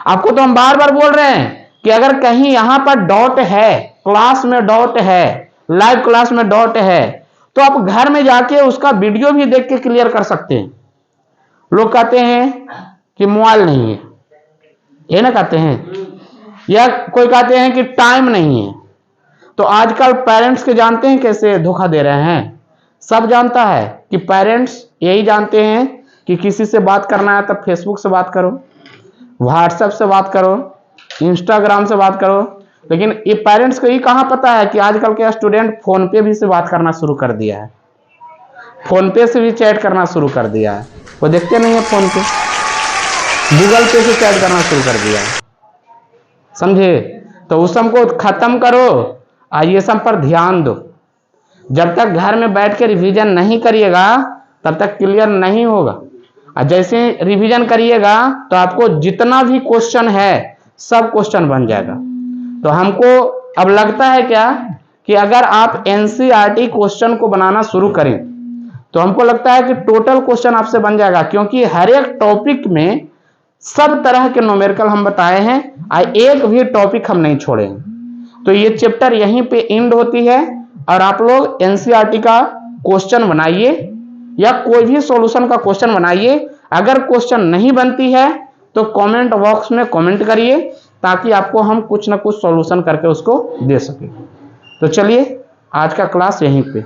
आपको तो हम बार बार बोल रहे हैं कि अगर कहीं यहां पर डॉट है, क्लास में डॉट है, लाइव क्लास में डॉट है, तो आप घर में जाके उसका वीडियो भी देख के क्लियर कर सकते हैं। लोग कहते हैं कि मोबाइल नहीं है, ये ना कहते हैं, या कोई कहते हैं कि टाइम नहीं है। तो आजकल पेरेंट्स के जानते हैं कैसे धोखा दे रहे हैं। सब जानता है कि पेरेंट्स यही जानते हैं कि किसी से बात करना है तब फेसबुक से बात करो, व्हाट्सएप से बात करो, इंस्टाग्राम से बात करो। लेकिन ये पेरेंट्स को ये कहां पता है कि आजकल के स्टूडेंट फोन पे भी से बात करना शुरू कर दिया है, फोन पे से भी चैट करना शुरू कर दिया है। वो देखते नहीं है फोन पे, गूगल पे से चैट करना शुरू कर दिया है, समझे। तो उस सब को खत्म करो, ये सब पर ध्यान दो। जब तक घर में बैठ के रिवीजन नहीं करिएगा तब तक क्लियर नहीं होगा। और जैसे रिवीजन करिएगा तो आपको जितना भी क्वेश्चन है सब क्वेश्चन बन जाएगा। तो हमको अब लगता है क्या कि अगर आप एनसीईआरटी क्वेश्चन को बनाना शुरू करें तो हमको लगता है कि टोटल क्वेश्चन आपसे बन जाएगा, क्योंकि हर एक टॉपिक में सब तरह के न्यूमेरिकल हम बताए हैं और एक भी टॉपिक हम नहीं छोड़े। तो ये चैप्टर यहीं पे एंड होती है और आप लोग एनसीईआरटी का क्वेश्चन बनाइए या कोई भी सॉल्यूशन का क्वेश्चन बनाइए। अगर क्वेश्चन नहीं बनती है तो कमेंट बॉक्स में कमेंट करिए ताकि आपको हम कुछ ना कुछ सॉल्यूशन करके उसको दे सकें। तो चलिए आज का क्लास यहीं पे।